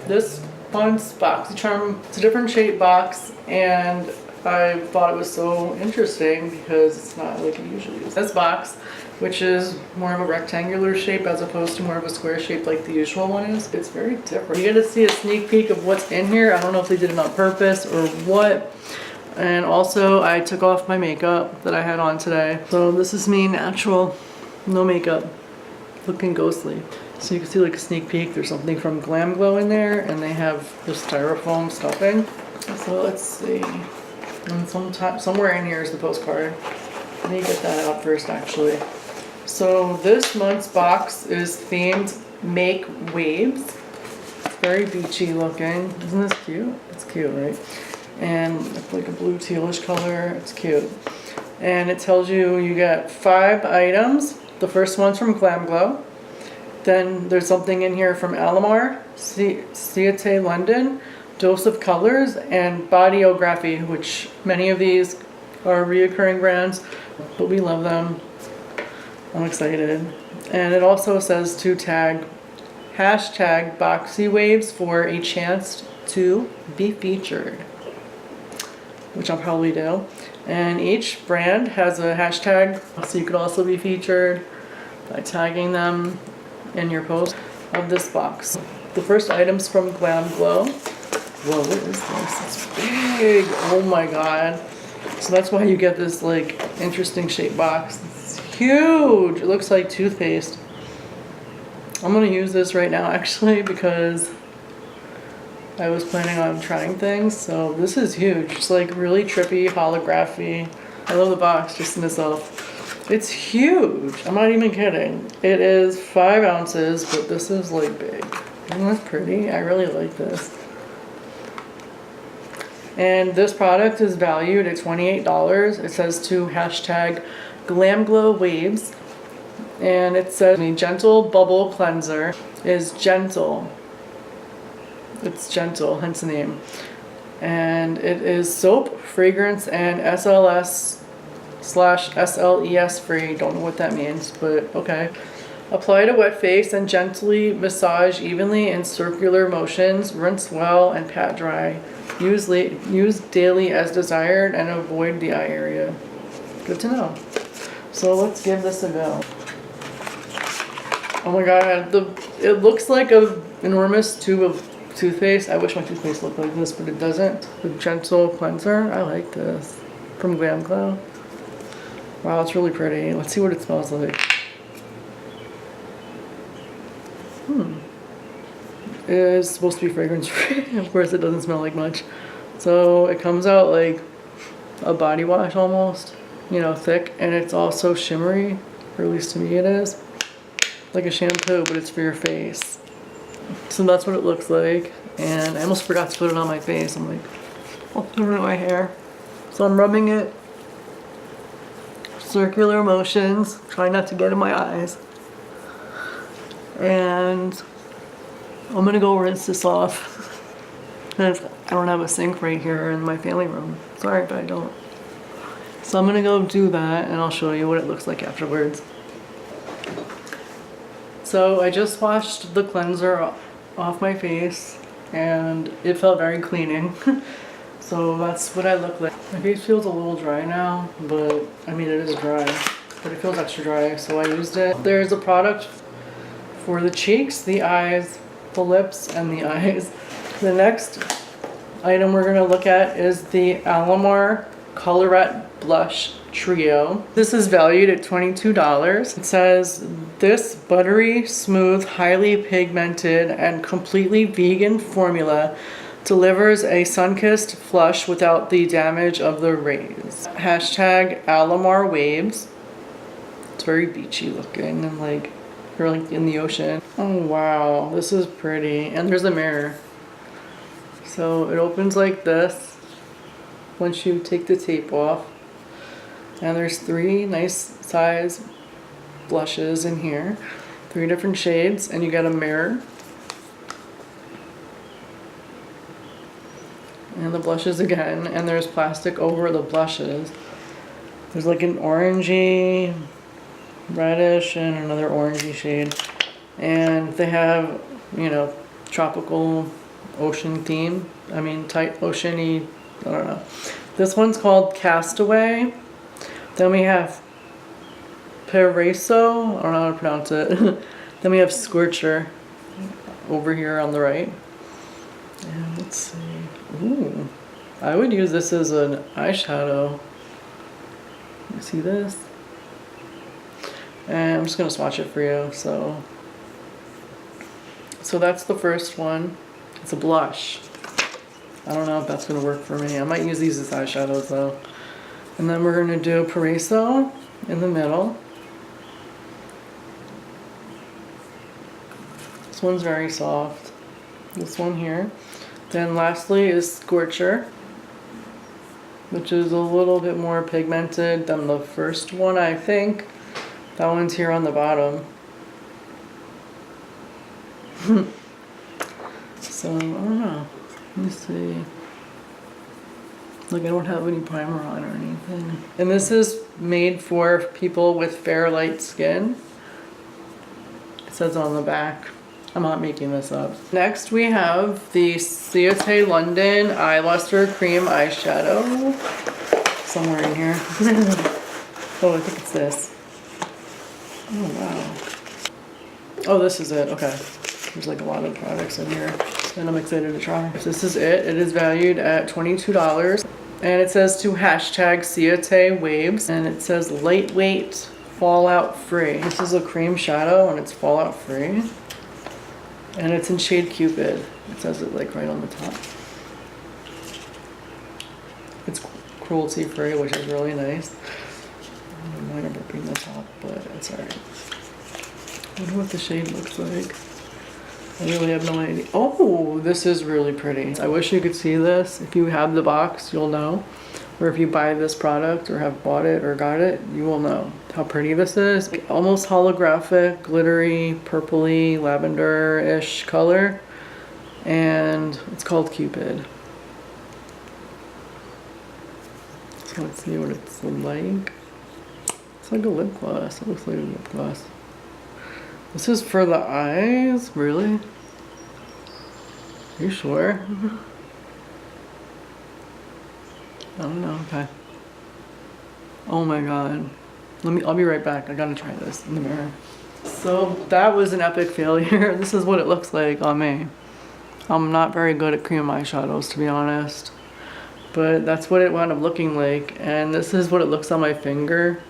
this month's Boxycharm. It's a different shape box, and I thought it was so interesting because it's not like it usually is. This box, which is more of a rectangular shape as opposed to more of a square shape like the usual one is, it's very different. You get to see a sneak peek of what's in here. I don't know if they did it on purpose or what. And also I took off my makeup that I had on today. So this is me natural, no makeup, looking ghostly. So you can see like a sneak peek. There's something from Glam Glow in there, and they have the styrofoam stuffing. So let's see. And somewhere in here is the postcard. Let me get that out first actually. So this month's box is themed Make Waves. It's very beachy looking. Isn't this cute? It's cute, right? And it's like a blue tealish color. It's cute. And it tells you you get 5 items. The first one's from Glam Glow. Then there's something in here from Alamar, Ciate London, Dose of Colors, and Bodyography, which many of these are reoccurring brands, but we love them. I'm excited. And it also says to tag hashtag BOXYWAVES for a chance to be featured, which I'll probably do. And each brand has a hashtag, so you could also be featured by tagging them in your post of this box. The first item's from Glam Glow. Whoa, what is this? It's big. Oh my god. So that's why you get this like interesting shaped box. It's huge. It looks like toothpaste. I'm gonna use this right now actually because I was planning on trying things. So this is huge. It's like really trippy, holography. I love the box just in itself. It's huge. I'm not even kidding. It is 5 ounces, but this is like big. Isn't that pretty? I really like this. And this product is valued at $28. It says to hashtag Glam Glow Waves. And it says the gentle bubble cleanser is gentle. It's gentle, hence the name. And it is soap, fragrance, and SLS/SLES free. Don't know what that means, but okay. Apply to wet face and gently massage evenly in circular motions. Rinse well and pat dry. Use daily as desired and avoid the eye area. Good to know. So let's give this a go. Oh my god, it looks like an enormous tube of toothpaste. I wish my toothpaste looked like this, but it doesn't. The gentle cleanser. I like this. From Glam Glow. Wow, it's really pretty. Let's see what it smells like. It is supposed to be fragrance free. Of course, it doesn't smell like much. So it comes out like a body wash almost, you know, thick, and it's also shimmery, or at least to me it is. Like a shampoo, but it's for your face. So that's what it looks like. And I almost forgot to put it on my face. I'm like, I'll put it in my hair. So I'm rubbing it. Circular motions. Try not to get in my eyes. And I'm gonna go rinse this off. Because I don't have a sink right here in my family room. Sorry if I don't. So I'm gonna go do that and I'll show you what it looks like afterwards. So I just washed the cleanser off my face and it felt very cleaning. So that's what I look like. My face feels a little dry now, but I mean it is dry, but it feels extra dry, so I used it. There's a product for the cheeks, the eyes, the lips, and the eyes. The next item we're gonna look at is the Alamar Colorette Blush Trio. This is valued at $22. It says, this buttery, smooth, highly pigmented, and completely vegan formula delivers a sun-kissed flush without the damage of the rays. Hashtag Alamar Waves. It's very beachy looking and like you're like in the ocean. Oh wow, this is pretty. And there's a mirror. So it opens like this once you take the tape off. And there's 3 nice size blushes in here. 3 different shades, and you get a mirror. And the blushes again, and there's plastic over the blushes. There's like an orangey, reddish, and another orangey shade. And they have, you know, tropical ocean theme. I mean, tight oceany, I don't know. This one's called Castaway. Then we have Pereso, I don't know how to pronounce it. Then we have Scorcher over here on the right. And let's see. Ooh, I would use this as an eyeshadow. You see this? And I'm just gonna swatch it for you. So that's the first one. It's a blush. I don't know if that's gonna work for me. I might use these as eyeshadows though. And then we're gonna do Pereso in the middle. This one's very soft. This one here. Then lastly is Scorcher, which is a little bit more pigmented than the first one, I think. That one's here on the bottom. So, I don't know. Let me see. Like, I don't have any primer on or anything. And this is made for people with fair, light skin. It says on the back. I'm not making this up. Next, we have the Ciate London Eye Luster Cream Eyeshadow. Somewhere in here. Oh, I think it's this. Oh, wow. Oh, this is it. Okay. There's like a lot of products in here. And I'm excited to try. This is it. It is valued at $22. And it says to hashtag Ciate Waves. And it says lightweight, fallout free. This is a cream shadow and it's fallout free. And it's in shade Cupid. It says it like right on the top. It's cruelty free, which is really nice. I might have ripping this off, but it's alright. I wonder what the shade looks like. I really have no idea. Oh, this is really pretty. I wish you could see this. If you have the box, you'll know. Or if you buy this product or have bought it or got it, you will know how pretty this is. Almost holographic, glittery, purpley, lavender-ish color. And it's called Cupid. So let's see what it's like. It's like a lip gloss. It looks like a lip gloss. This is for the eyes? Really? Are you sure? I don't know. Okay. Oh my god. I'll be right back. I gotta try this in the mirror. So that was an epic failure. This is what it looks like on me. I'm not very good at cream eyeshadows, to be honest. But that's what it wound up looking like. And this is what it looks on my finger.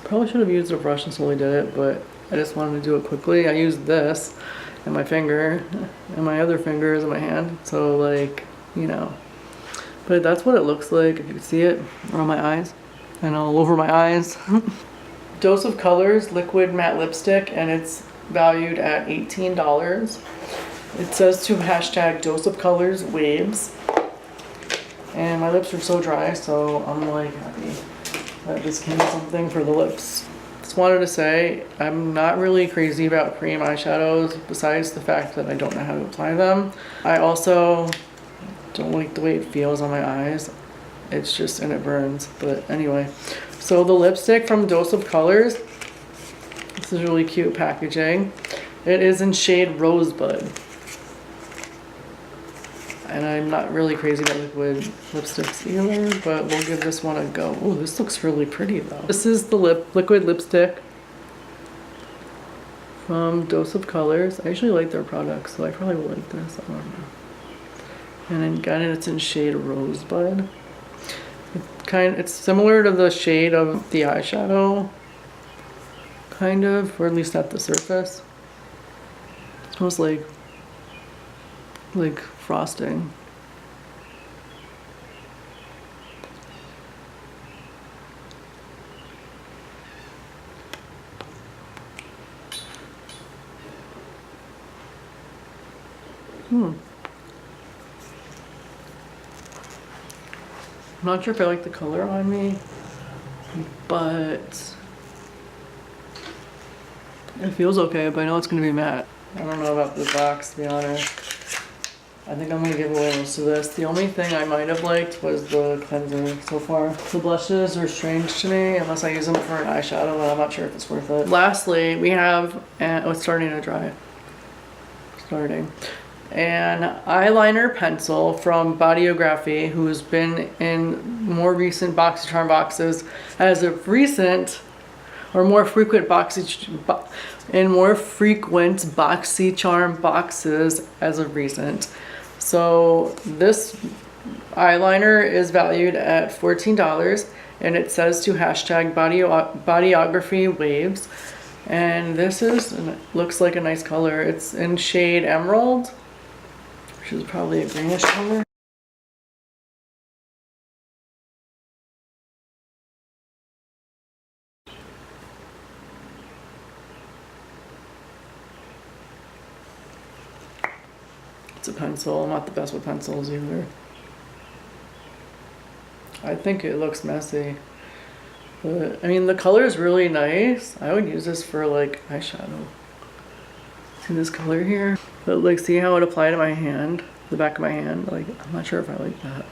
Probably should have used a brush and slowly did it, but I just wanted to do it quickly. I used this and my finger and my other finger is in my hand. So like, you know. But that's what it looks like, if you can see it around my eyes and all over my eyes. Dose of Colors Liquid Matte Lipstick, and it's valued at $18. It says to hashtag Dose of Colors Waves. And my lips are so dry, so I'm like happy that this came something for the lips. Just wanted to say, I'm not really crazy about cream eyeshadows, besides the fact that I don't know how to apply them. I also don't like the way it feels on my eyes. It's just, and it burns. But anyway, so the lipstick from Dose of Colors, this is really cute packaging. It is in shade Rosebud. And I'm not really crazy about liquid lipsticks either, but we'll give this one a go. Oh, this looks really pretty though. This is the liquid lipstick from Dose of Colors. I usually like their products, so I probably will like this. I don't know. And then again, it's in shade Rosebud. It's similar to the shade of the eyeshadow, kind of, or at least at the surface. It smells like frosting. I'm not sure if I like the color on me, but it feels okay, but I know it's gonna be matte. I don't know about the box, to be honest. I think I'm gonna give away most of this. The only thing I might have liked was the cleanser so far. The blushes are strange to me unless I use them for an eyeshadow, and I'm not sure if it's worth it. Lastly, we have, oh, it's starting to dry. an eyeliner pencil from Bodyography, who's been in more recent Boxycharm boxes as of recent, or more frequent Boxycharm boxes as of recent. So this eyeliner is valued at $14, and it says to hashtag bodyography waves. And this looks like a nice color. It's in shade Emerald, which is probably a greenish color. It's a pencil. I'm not the best with pencils either. I think it looks messy. But, I mean, the color is really nice. I would use this for, like, eyeshadow. See this color here? But, like, see how it applied to my hand? The back of my hand? Like, I'm not sure if I like that.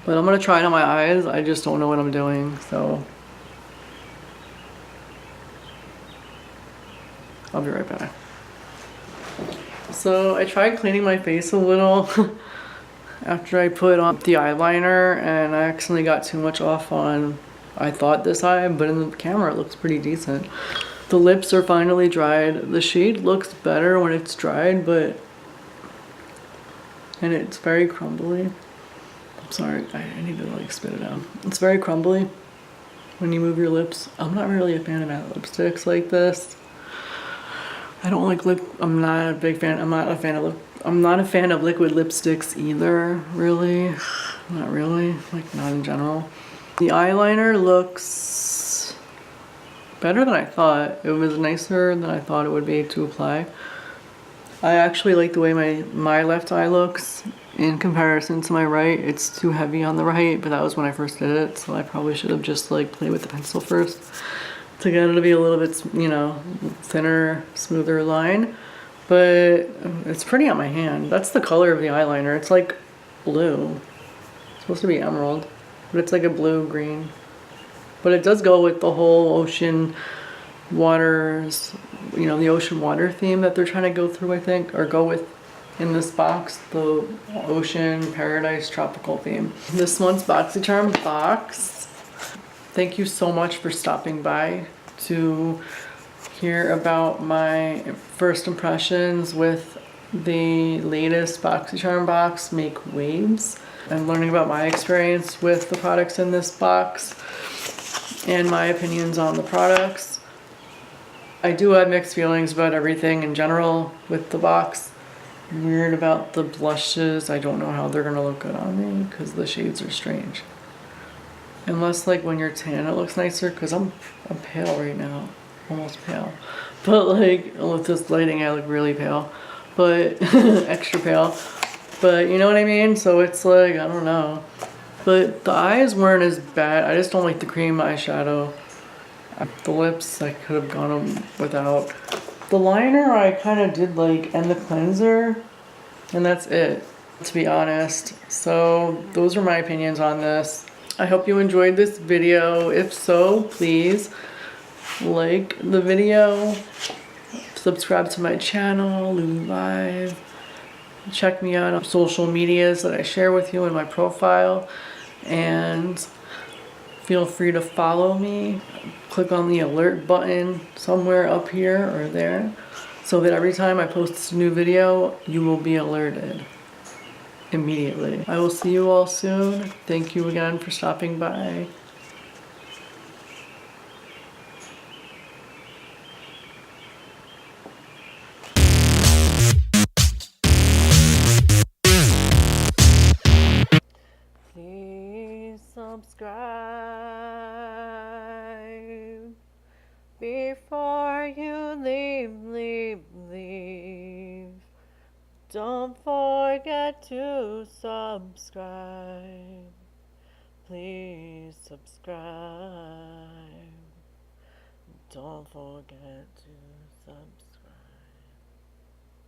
But I'm gonna try it on my eyes. I just don't know what I'm doing, so. I'll be right back. So, I tried cleaning my face a little after I put on the eyeliner, and I accidentally got too much off on, I thought, this eye, but in the camera it looks pretty decent. The lips are finally dried. The shade looks better when it's dried, but, and it's very crumbly. I'm sorry, I need to like spit it out. It's very crumbly when you move your lips. I'm not really a fan of matte lipsticks like this. I don't like I'm not a big fan. I'm not a fan of liquid lipsticks either, really. Not really, like not in general. The eyeliner looks better than I thought. It was nicer than I thought it would be to apply. I actually like the way my left eye looks in comparison to my right. It's too heavy on the right, but that was when I first did it, so I probably should have just like played with the pencil first to get it to be a little bit, you know, thinner, smoother line. But it's pretty on my hand. That's the color of the eyeliner. It's like blue. It's supposed to be emerald, but it's like a blue-green. But it does go with the whole ocean waters, you know, the ocean water theme that they're trying to go through, I think, or go with in this box, the ocean, paradise, tropical theme. This one's Boxycharm box. Thank you so much for stopping by to hear about my first impressions with the latest Boxycharm box, Make Waves, and learning about my experience with the products in this box and my opinions on the products. I do have mixed feelings about everything in general with the box. I'm weird about the blushes. I don't know how they're gonna look good on me because the shades are strange. Unless like when you're tan it looks nicer, because I'm pale right now, almost pale. But like with this lighting I look really pale, but extra pale. But you know what I mean? So it's like, I don't know. But the eyes weren't as bad. I just don't like the cream eyeshadow. The lips I could have gone without. The liner I kind of did like, and the cleanser, and that's it, to be honest. So those are my opinions on this. I hope you enjoyed this video. If so, please like the video, subscribe to my channel, Lulu Live. Check me out on social medias that I share with you in my profile, and feel free to follow me. Click on the alert button somewhere up here or there so that every time I post a new video, you will be alerted immediately. I will see you all soon. Thank you again for stopping by. Please subscribe before you leave. Don't forget to subscribe. Please subscribe. Don't forget to subscribe.